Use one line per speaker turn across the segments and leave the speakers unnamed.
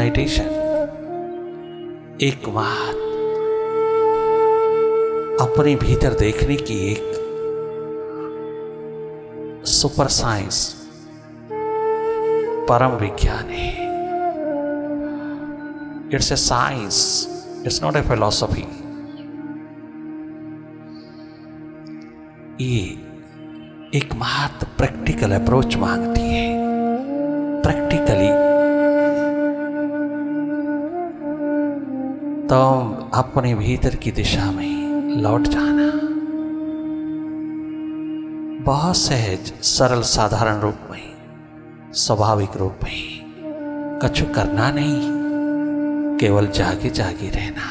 Meditation एक बात अपने भीतर देखने की एक सुपर साइंस परम विज्ञान है। It's a science, it's not a philosophy. ये एक मात्र प्रैक्टिकल अप्रोच मांगती है। प्रैक्टिकली तो अपने भीतर की दिशा में लौट जाना, बहुत सहज सरल साधारण रूप में, स्वाभाविक रूप में, कछु करना नहीं, केवल जागे जागे रहना,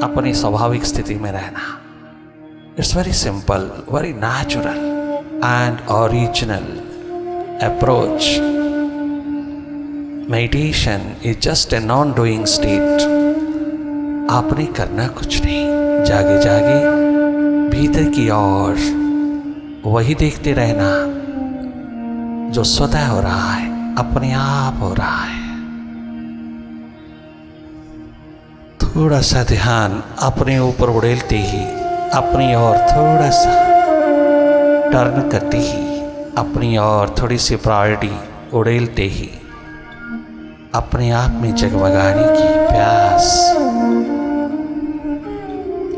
अपनी स्वाभाविक स्थिति में रहना। It's very simple, very natural and original approach. Meditation is just a non doing state. आपने करना कुछ नहीं, जागे जागे भीतर की ओर वही देखते रहना जो स्वतः हो रहा है, अपने आप हो रहा है। थोड़ा सा ध्यान अपने ऊपर उड़ेलते ही, अपनी ओर थोड़ा सा टर्न करते ही, अपनी ओर थोड़ी सी प्रायोरिटी उड़ेलते ही, अपने आप में जगमगाने की प्यास,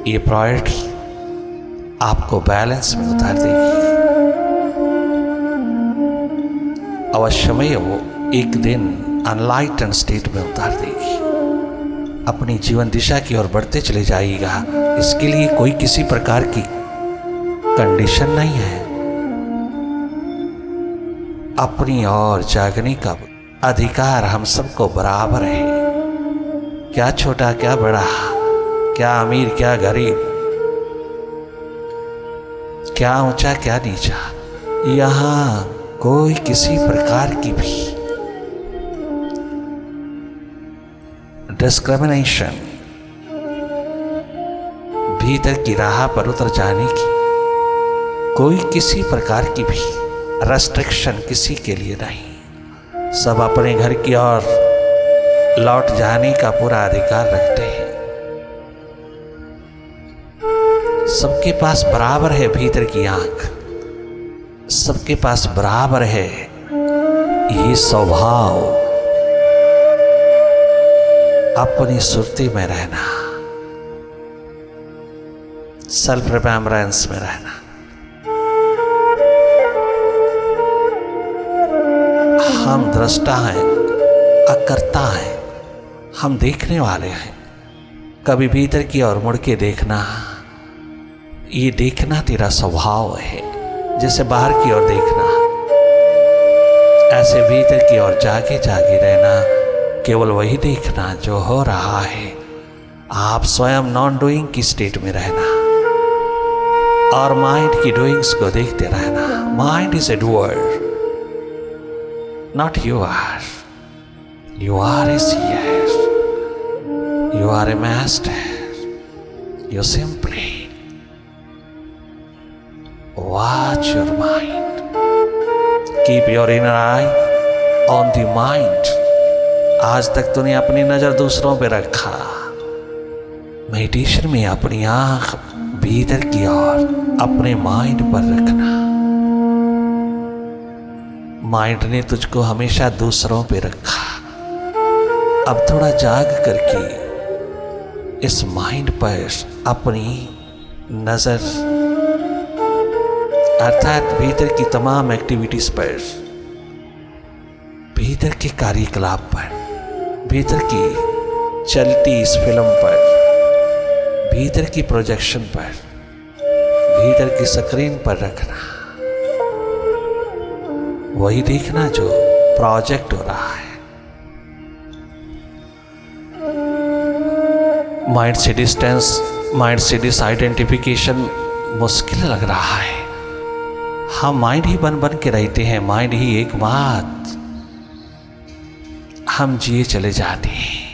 ये प्रायोरिटी आपको बैलेंस में उतार देगी। अवश्यमय वो एक दिन अनलाइटेंड स्टेट में उतार देगी। अपनी जीवन दिशा की ओर बढ़ते चले जाइएगा। इसके लिए कोई किसी प्रकार की कंडीशन नहीं है। अपनी ओर जागने का अधिकार हम सबको बराबर है। क्या छोटा क्या बड़ा, क्या अमीर क्या गरीब, क्या ऊंचा क्या नीचा, यहां कोई किसी प्रकार की भी डिस्क्रिमिनेशन, भीतर की राह पर उतर जाने की कोई किसी प्रकार की भी रेस्ट्रिक्शन किसी के लिए नहीं। सब अपने घर की ओर लौट जाने का पूरा अधिकार रखते हैं। सबके पास बराबर है भीतर की आंख, सबके पास बराबर है ये स्वभाव, अपनी सुरती में रहना, सेल्फ रिमेम्बरेंस में रहना। हम दृष्टा हैं, अकर्ता हैं, हम देखने वाले हैं। कभी भीतर की ओर मुड़ के देखना, ये देखना तेरा स्वभाव है। जैसे बाहर की ओर देखना, ऐसे भीतर की ओर जागे जागे रहना, केवल वही देखना जो हो रहा है। आप स्वयं नॉन डूइंग की स्टेट में रहना और माइंड की डूइंग्स को देखते रहना। Mind is a doer, not you are. You are a seer, you are a master. You simply watch your mind, keep your inner eye on the mind. आज तक तूने अपनी नजर दूसरों पे रखा। मेडिटेशन में अपनी आंख भीतर की ओर अपने माइंड पर रखना। माइंड ने तुझको हमेशा दूसरों पे रखा। अब थोड़ा जाग करके इस माइंड पर अपनी नजर, अर्थात भीतर की तमाम एक्टिविटीज पर, भीतर के कार्यकलाप पर, भीतर की चलती इस फिल्म पर, भीतर की प्रोजेक्शन पर, भीतर की स्क्रीन पर रखना। वही देखना जो प्रोजेक्ट हो रहा है। माइंड से डिस्टेंस, माइंड से डिसआइडेंटिफिकेशन मुश्किल लग रहा है। हम माइंड ही बन बन के रहते हैं, माइंड ही एक बात हम जिए चले जाते हैं।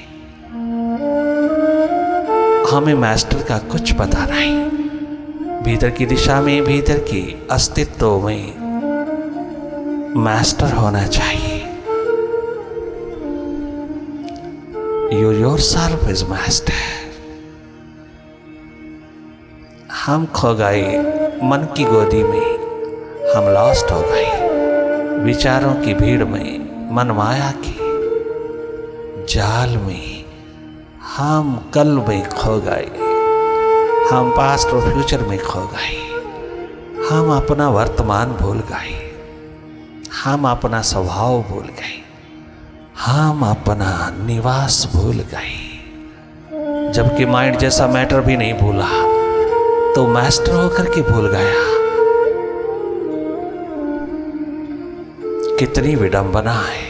हमें मास्टर का कुछ पता नहीं। भीतर की दिशा में, भीतर की अस्तित्व में मास्टर होना चाहिए। You yourself is master. हम खो गए मन की गोदी में, हम लॉस्ट हो गए विचारों की भीड़ में, मन माया के जाल में। हम कल में खो गए, हम पास्ट और फ्यूचर में खो गए। हम अपना वर्तमान भूल गए, हम अपना स्वभाव भूल गए, हम अपना निवास भूल गए। जबकि माइंड जैसा मैटर भी नहीं भूला, तो मास्टर होकर के भूल गया। कितनी विडंबना है,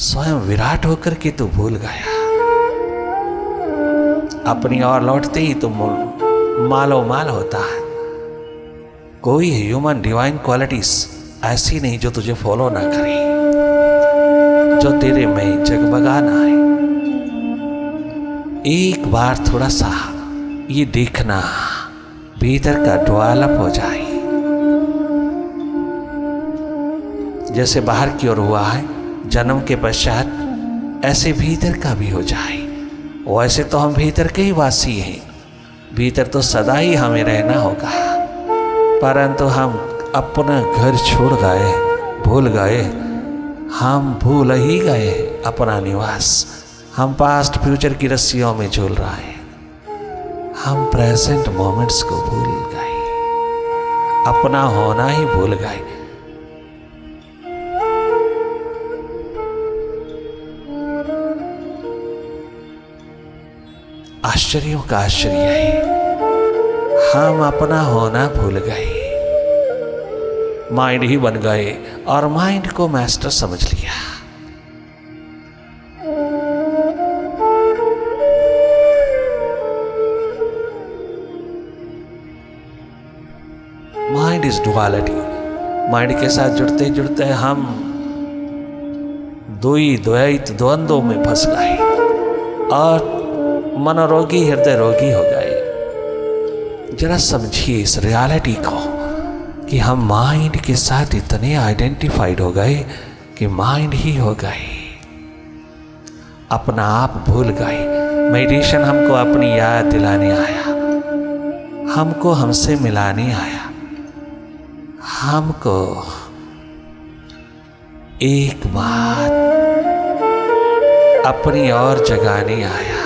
स्वयं विराट होकर के तो भूल गया। अपनी ओर लौटते ही तो मालो माल होता है। कोई ह्यूमन डिवाइन क्वालिटीज ऐसी नहीं जो तुझे फॉलो ना करे, जो तेरे में जगमगा ना है। एक बार थोड़ा सा ये देखना, भीतर का डेवलप हो जाए। जैसे बाहर की ओर हुआ है जन्म के पश्चात, ऐसे भीतर का भी हो जाए। वैसे तो हम भीतर के ही वासी हैं, भीतर तो सदा ही हमें रहना होगा, परंतु हम अपना घर छोड़ गए, भूल गए। हम भूल ही गए अपना निवास। हम पास्ट फ्यूचर की रस्सियों में झूल रहे हैं। हम प्रेजेंट मोमेंट्स को भूल गए, अपना होना ही भूल गए। आश्चर्यों का आश्चर्य है, हम अपना होना भूल गए, माइंड ही बन गए और माइंड को मास्टर समझ लिया। Mind is duality. माइंड के साथ जुड़ते जुड़ते हम द्वैत द्वंद्वों में फंस गए और मनोरोगी हृदय रोगी हो गए। जरा समझिए इस रियलिटी को कि हम माइंड के साथ इतने आइडेंटिफाइड हो गए कि माइंड ही हो गए, अपना आप भूल गए। मेडिटेशन हमको अपनी याद दिलाने आया, हमको हमसे मिलाने आया, हमको एक बात अपनी ओर जगाने आया।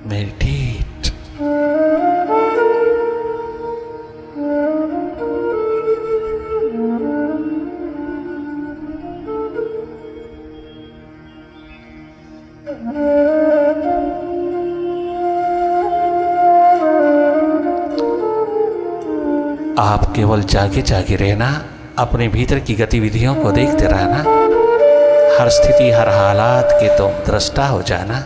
मेडिटेट। आप केवल जागे जागे रहना, अपने भीतर की गतिविधियों को देखते रहना। हर स्थिति हर हालात के तुम दृष्टा हो जाना।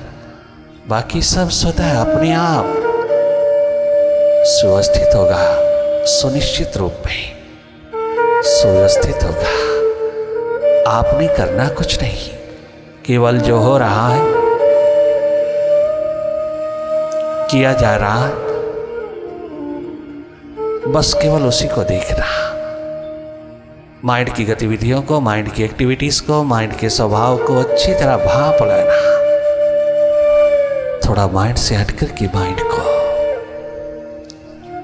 बाकी सब स्वतः अपने आप सुव्यवस्थित होगा, सुनिश्चित रूप में सुव्यवस्थित होगा। आपने करना कुछ नहीं, केवल जो हो रहा है, किया जा रहा है, बस केवल उसी को देखना। माइंड की गतिविधियों को, माइंड की एक्टिविटीज को, माइंड के स्वभाव को अच्छी तरह भांप लेना। थोड़ा माइंड से हटकर के माइंड को,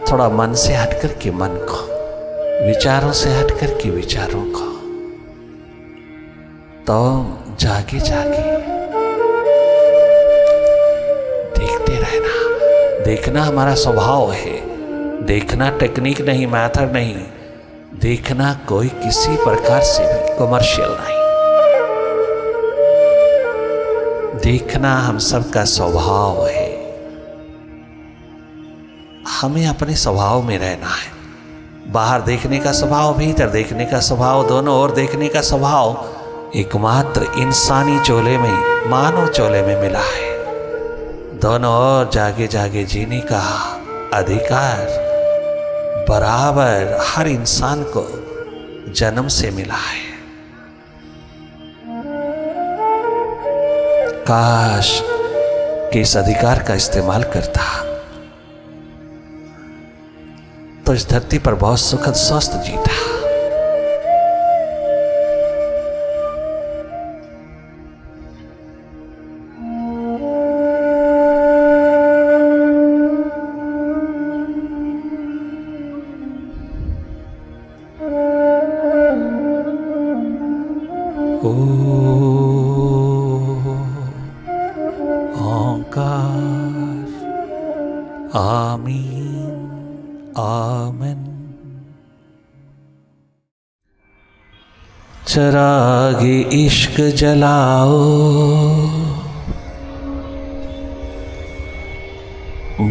थोड़ा मन से हटकर के मन को, विचारों से हटकर के विचारों को। तो जागे जागे देखते रहना। देखना हमारा स्वभाव है। देखना टेक्निक नहीं, मैथड नहीं। देखना कोई किसी प्रकार से भी कमर्शियल नहीं। देखना हम सबका स्वभाव है। हमें अपने स्वभाव में रहना है। बाहर देखने का स्वभाव, भीतर देखने का स्वभाव, दोनों ओर देखने का स्वभाव एकमात्र इंसानी चोले में, मानव चोले में मिला है। दोनों ओर जागे जागे जीने का अधिकार बराबर हर इंसान को जन्म से मिला है। काश कि इस अधिकार का इस्तेमाल करता तो इस धरती पर बहुत सुखद स्वस्थ जीता। निराकार। आमीन आमीन। चरागे इश्क जलाओ,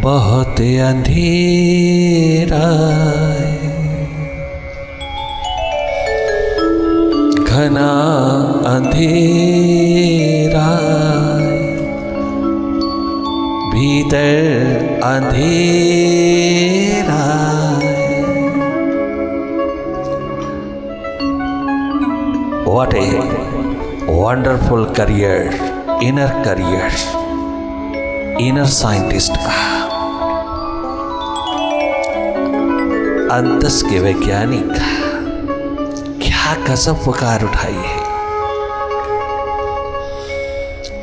बहुत अंधेरा है, घना अंधेरा है, भीतर अंधेरा है। What a wonderful career, inner scientist का, अंतस के वैज्ञानिक का क्या गजब पुकार उठाई है।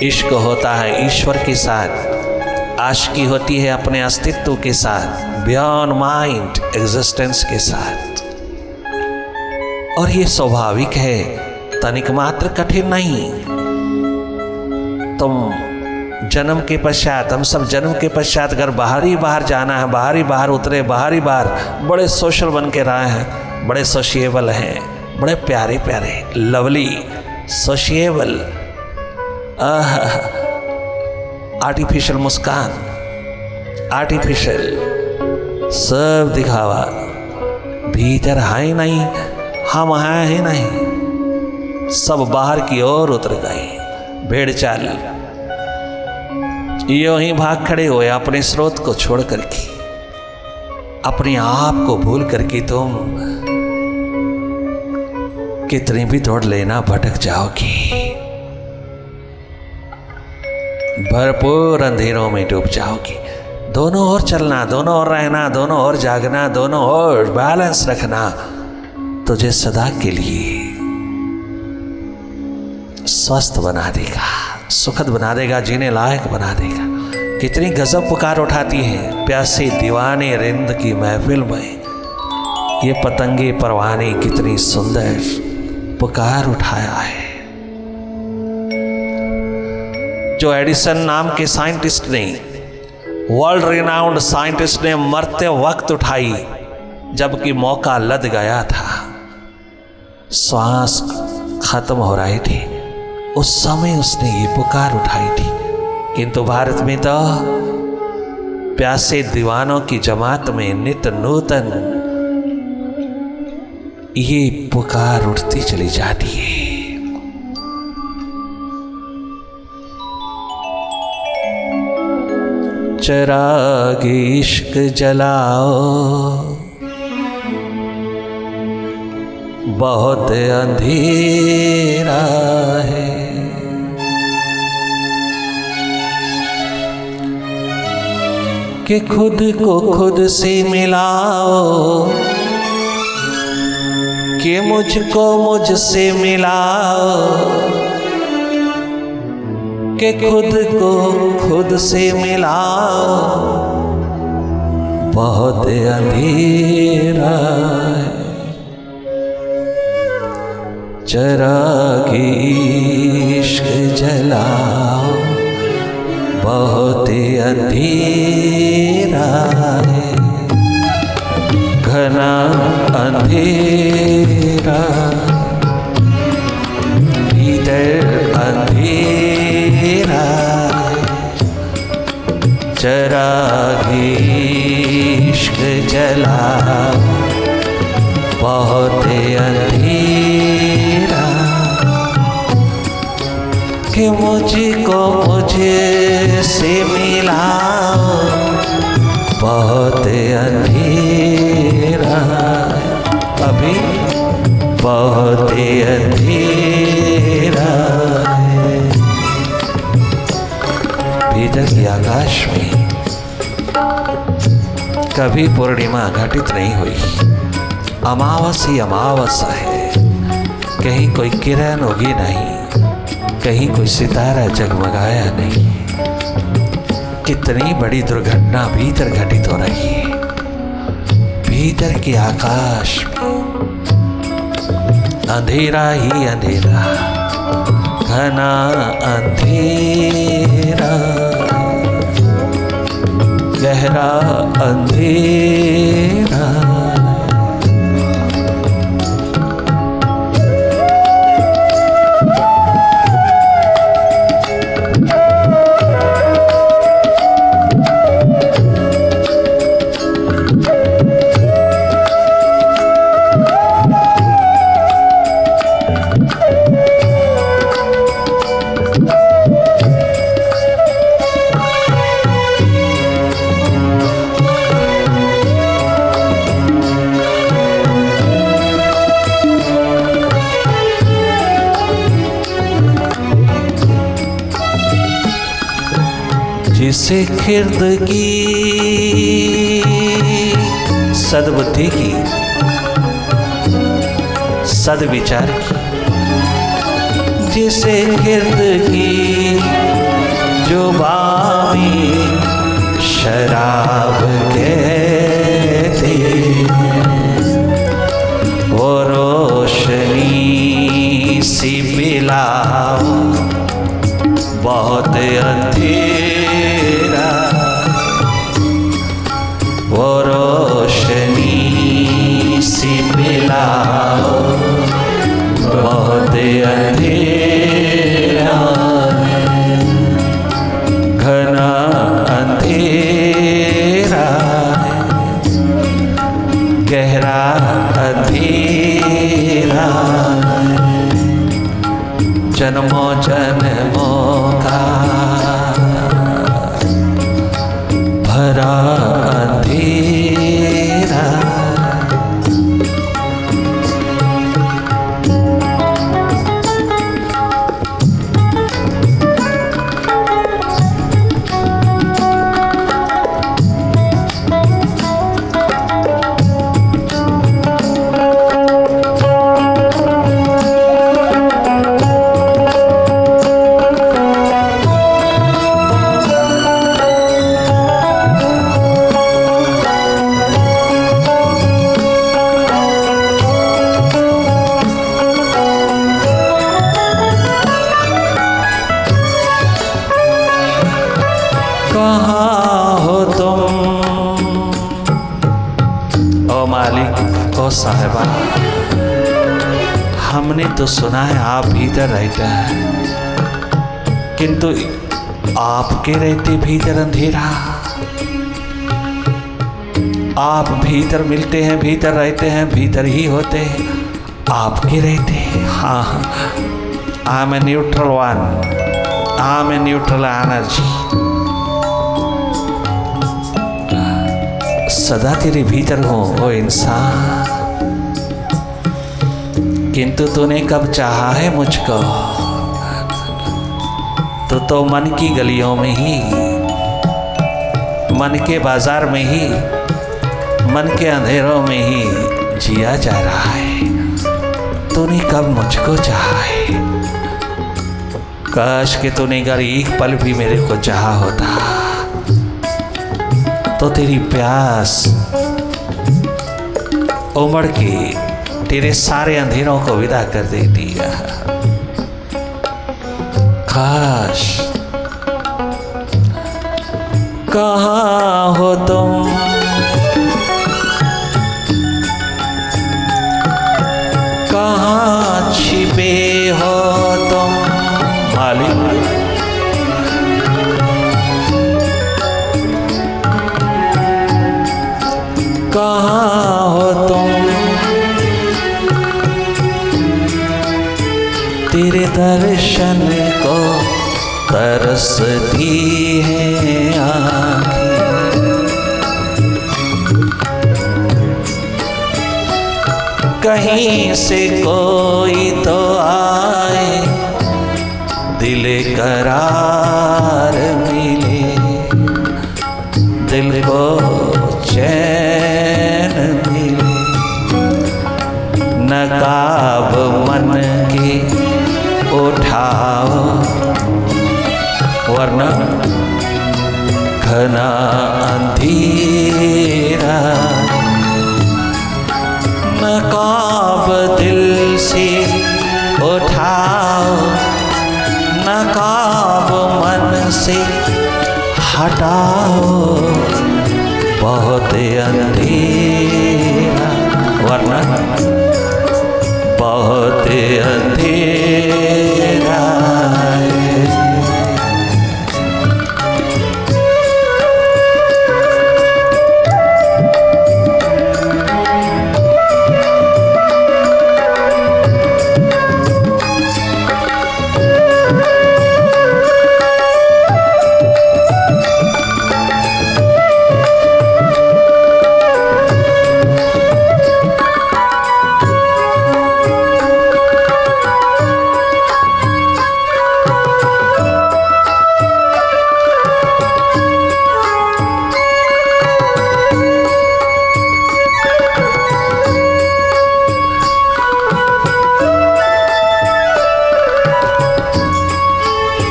इश्क होता है ईश्वर के साथ, आशिकी होती है अपने अस्तित्व के साथ, बियॉन्ड माइंड एग्जिस्टेंस के साथ। और ये स्वाभाविक है, तनिक मात्र कठिन नहीं। तुम जन्म के पश्चात, हम सब जन्म के पश्चात अगर बाहर जाना है, बाहर उतरे, बाहर बड़े सोशल बन के रहे हैं, बड़े सोशिएबल हैं, बड़े प्यारे लवली सोशिएबल, आर्टिफिशियल मुस्कान, आर्टिफिशियल सब दिखावा, भीतर है ही नहीं, हम हैं ही नहीं, सब बाहर की ओर उतर गए। भेड़ चाल यूं ही भाग खड़े हुए अपने स्रोत को छोड़ करके, अपने आप को भूल करके तुम कितनी भी दौड़ लेना भटक जाओगी, भरपूर अंधेरों में डूब जाओगी। दोनों ओर चलना, दोनों ओर रहना, दोनों ओर जागना, दोनों ओर बैलेंस रखना तुझे सदा के लिए स्वस्थ बना देगा, सुखद बना देगा, जीने लायक बना देगा। कितनी गजब पुकार उठाती है प्यासे दीवाने रिंद की महफिल में, ये पतंगे परवाने कितनी सुंदर पुकार उठाया है। जो एडिसन नाम के साइंटिस्ट ने, वर्ल्ड रिनाउंड साइंटिस्ट ने मरते वक्त उठाई, जबकि मौका लद गया था, श्वास खत्म हो रही थी, उस समय उसने ये पुकार उठाई थी। किंतु भारत में तो प्यासे दीवानों की जमात में नित नूतन ये पुकार उठती चली जाती है। चरागे इश्क जलाओ, बहुत अंधेरा है, कि खुद को खुद से मिलाओ, कि मुझको मुझसे मिलाओ, कि खुद को खुद से मिलाओ, बहुत अंधेरा है। चरागे इश्क जलाओ, बहुत अंधेरा है, घना अंधेरा, भीतर अंधेरा है। चरागे इश्क जलाओ, बहुत अंधेरा, कि मुझको मुझे से मिलाओ, बहुत अंधेरा, अभी बहुत अंधेरा है। भीतर के आकाश में कभी पूर्णिमा घटित नहीं हुई, अमावस ही अमावस है, कहीं कोई किरण उगी नहीं, कहीं कोई सितारा जगमगाया नहीं। कितनी बड़ी दुर्घटना भीतर घटित हो रही है, भीतर के आकाश में अंधेरा ही अंधेरा, घना अंधेरा। घना अंधेरा। जिसे खिर्द की सद्बुद्धि की सद्विचार की, जिसे खिर्द की जो बामी शराब कहते, वो रोशनी सी पिलाओ बहुत अंधेरा, वो रोशनी सी पिलाओ बहुत अंधेरा, घना अंधेरा, गहरा अंधेरा, जन्मों जन्मों का भरा अंधेरा। कहाँ हो तुम ओ मालिक, ओ साहिबा, हमने तो सुना है आप भीतर रहता है, किंतु आपके रहते भीतर अंधेरा। आप भीतर मिलते हैं, भीतर रहते हैं, भीतर ही होते हैं, आपके रहते हैं। हाँ, I am a neutral one, I am a neutral energy, सदा तेरे भीतर हो ओ इंसान। किंतु तूने कब चाहा है मुझको, तो मन की गलियों में ही, मन के बाजार में ही, मन के अंधेरों में ही जिया जा रहा है। तूने कब मुझको चाहा है, काश कि तूने अगर एक पल भी मेरे को चाहा होता तो तेरी प्यास उमड़ के तेरे सारे अंधेरों को विदा कर देती है। काश, कहाँ हो तुम, कहाँ छिपे हो तुम मालिक, कहाँ हो तुम, तेरे दर्शन को तरसती है आँखें। कहीं से कोई तो आए, दिल करार मिले, दिल को चैन मिले, नकाब मन के उठाओ, वरना घना अंधेरा। नकाब दिल से उठाओ, नकाब मन से हटाओ, बहुत अंधेरा, वरना बहुत अंधेरा है।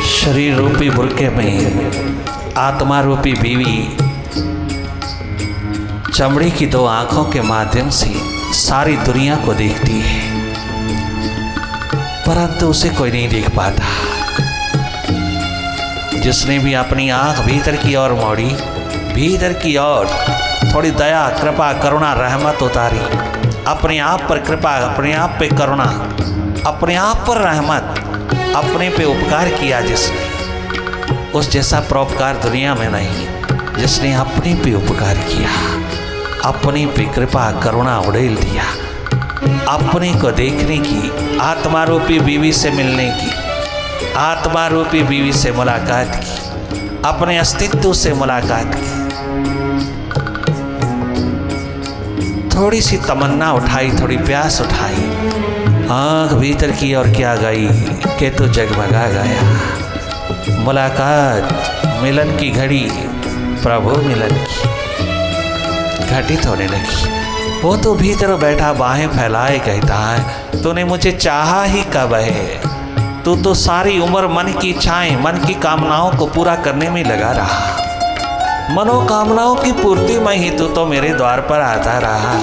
शरीर रूपी बुरके में आत्मा रूपी बीवी चमड़ी की दो आंखों के माध्यम से सारी दुनिया को देखती है, परंतु उसे कोई नहीं देख पाता। जिसने भी अपनी आंख भीतर की ओर मोड़ी, भीतर की ओर थोड़ी दया, कृपा, करुणा, रहमत उतारी, अपने आप पर कृपा, अपने आप पे करुणा, अपने आप पर रहमत, अपने पे उपकार किया जिसने, उस जैसा परोपकार दुनिया में नहीं। जिसने अपने पे उपकार किया, अपने पे कृपा करुणा उड़ेल दिया, अपने को देखने की, आत्मा रूपी बीवी से मिलने की, आत्मा रूपी बीवी से मुलाकात की, अपने अस्तित्व से मुलाकात की, थोड़ी सी तमन्ना उठाई, थोड़ी प्यास उठाई, आँख भीतर की और क्या गई कि तो जगमगा गया। मुलाकात, मिलन की घड़ी, प्रभु मिलन की घटित होने लगी। वो तो भीतर बैठा बाहें फैलाए कहता है, तूने मुझे चाहा ही कब है? तू तो सारी उम्र मन की इच्छाएं, मन की कामनाओं को पूरा करने में लगा रहा। मनोकामनाओं की पूर्ति में ही तू तो मेरे द्वार पर आता रहा।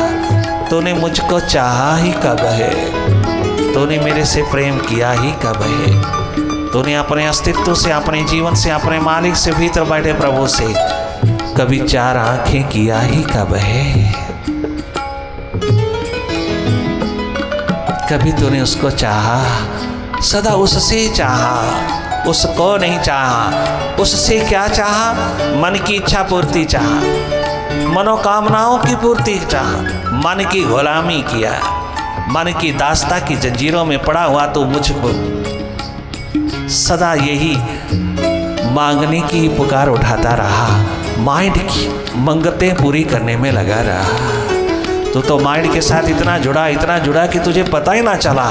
तूने मुझको चाहा ही कब है? तूने मेरे से प्रेम किया ही कब है? तूने अपने अस्तित्व से, अपने जीवन से, अपने मालिक से, भीतर बैठे प्रभु से कभी चार आंखें किया ही कब है? कभी तूने उसको चाहा? सदा उससे चाहा, उसको नहीं चाहा। उससे क्या चाहा? मन की इच्छा पूर्ति चाहा, मनोकामनाओं की पूर्ति चाहा, मन की गुलामी किया, मन की दास्ता की जंजीरों में पड़ा हुआ तो मुझको सदा यही मांगने की पुकार उठाता रहा, माइंड की मंगतें पूरी करने में लगा रहा। तो माइंड के साथ इतना जुड़ा कि तुझे पता ही ना चला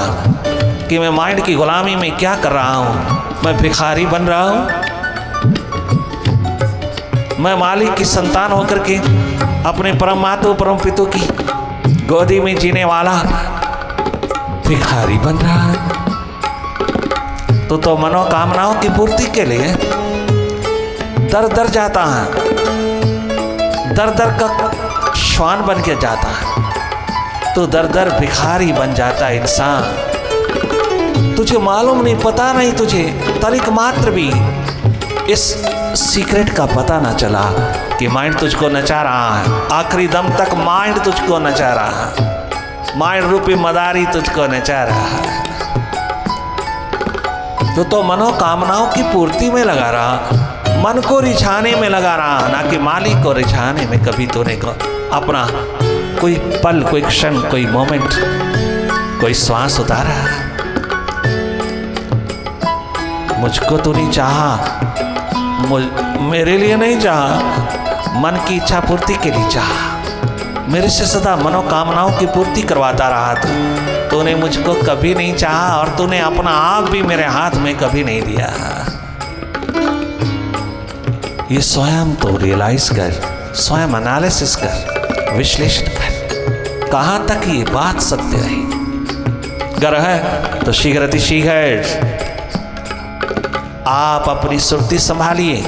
कि मैं माइंड की गुलामी में क्या कर रहा हूँ। मैं भिखारी बन रहा हूँ, मैं मालिक की संतान होकर के अपने परमात्मा परम पिता की गोदी में जीने वाला भिखारी बन रहा है। तो मनोकामनाओं की पूर्ति के लिए दर दर जाता है, दर दर का श्वान बन के जाता है, तो दर दर भिखारी बन जाता है इंसान। तुझे मालूम नहीं, पता नहीं, तुझे तनिक मात्र भी इस सीक्रेट का पता ना चला कि माइंड तुझको नचा रहा है। आखिरी दम तक माइंड तुझको नचा रहा है, माइंड रूपी मदारी तुझको नचा रहा है। तो मनोकामनाओं की पूर्ति में लगा रहा, मन को रिझाने में लगा रहा, ना कि मालिक को रिझाने में। कभी तूने अपना कोई पल, कोई क्षण, कोई मोमेंट, कोई श्वास उतारा? मुझको तूने चाहा, मेरे लिए नहीं चाहा, मन की इच्छा पूर्ति के लिए चाहा। मेरे से सदा मनोकामनाओं की पूर्ति करवाता रहा तूने मुझको कभी नहीं चाहा, और तूने अपना आप भी मेरे हाथ में कभी नहीं दिया। ये स्वयं तो रियलाइज कर, स्वयं एनालिसिस कर, विश्लेषण कर, कहाँ तक ये बात सत्य है। अगर है तो शीघ्र अतिशीघ्र आप अपनी सुरती संभालिए,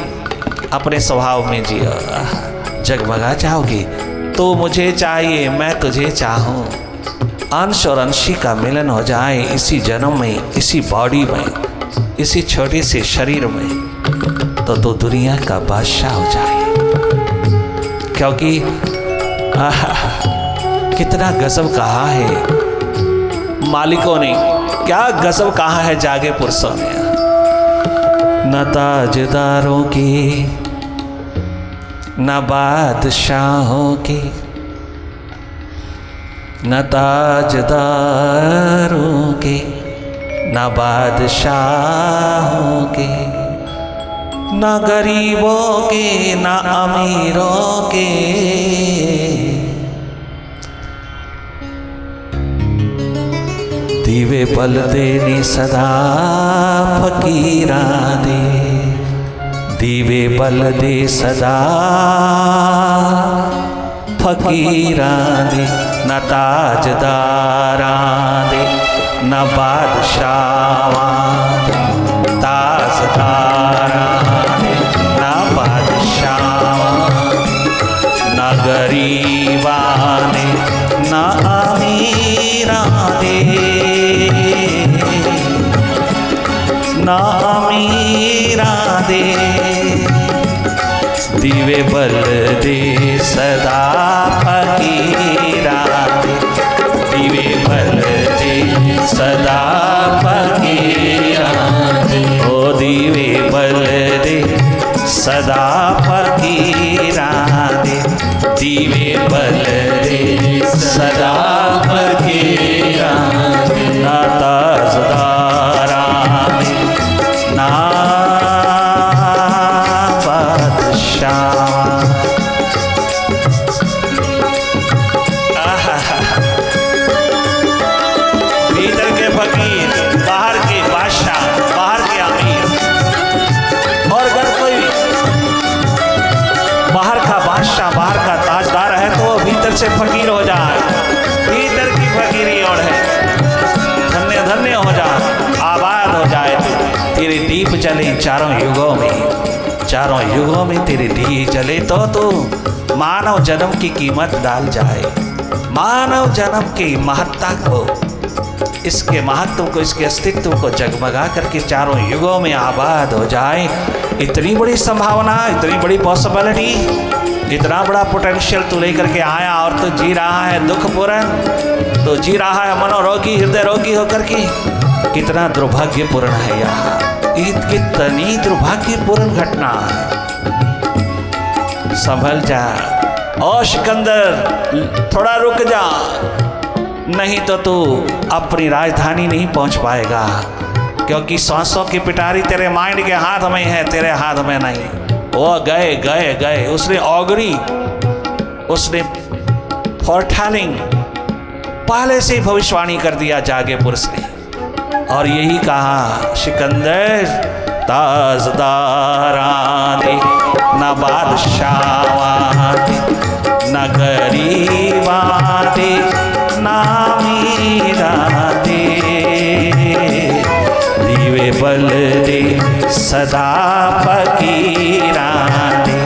अपने स्वभाव में जियो, जगमगा जाओगे। तो मुझे चाहिए, मैं तुझे चाहूँ, अंश और अंशी का मिलन हो जाए इसी जन्म में, इसी बॉडी में, इसी छोटे से शरीर में, तो दुनिया का बादशाह हो जाए। क्योंकि कितना गजब कहा है मालिकों ने, क्या गजब कहा है जागे पुरुषों ने। न ताजदारों की न बादशाहों की, न ताजदारों के न बादशाहों के, न गरीबों के न अमीरों के, दीवे बल देने सदा फकीरा दे, दीवे बल दे सदा फकीरा दे, न ताजदारा दे न बादशाह दे, ताजदारा दे न बादशाह, न गरीबा दे न अमीरा दे, न अमीरा दे, दीवे बल दे सदा फकीरा दे, दीवे बल दे सदा फकीरा दे, ओ दीवे बल दे सदा फकीरा दे, दीवे बल दे सदा फकीरा दे, ना ताजदारा दे ना भीतर के फकीर, बाहर के बादशाह, बाहर के अमीर। और अगर कोई बाहर का बादशाह, बाहर का ताजदार है तो वो भीतर से फकीर हो जाए, भीतर की फकीरी और है। धन्य धन्य हो जा, आबाद हो जाए, तेरे दीप जले चारों युगों में, चारों युगों में तेरे दीप जले तो तू मानव जन्म की कीमत डाल जाए, मानव जन्म की महत्ता को, इसके महत्व को, इसके अस्तित्व को जगमगा करके चारों युगों में आबाद हो जाए। इतनी बड़ी संभावना, इतनी बड़ी पॉसिबिलिटी, इतना बड़ा पोटेंशियल तू लेकर के आया और तू जी रहा है दुखपूर्ण, तो जी रहा है मनोरोगी, हृदय रोगी होकर के। कितना दुर्भाग्यपूर्ण है यहाँ, कितनी दुर्भाग्यपूर्ण घटना है। संभल जा ओ सिकंदर, थोड़ा रुक जा, नहीं तो तू अपनी राजधानी नहीं पहुंच पाएगा, क्योंकि सांसों की पिटारी तेरे माइंड के हाथ में है, तेरे हाथ में नहीं। वो गए गए गए, उसने ऑगरी, उसने फोरटेलिंग पहले से भविष्यवाणी कर दिया जागे पुरुष ने, और यही कहा सिकंदर ताजदारा दे न बादशाह दे न गरीबा दे न मीरा दे, दीवे बल दे सदा फकीरा दे,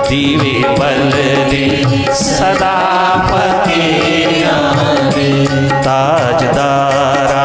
दीवे बल दे सदा फकीरा दे, ताजदारा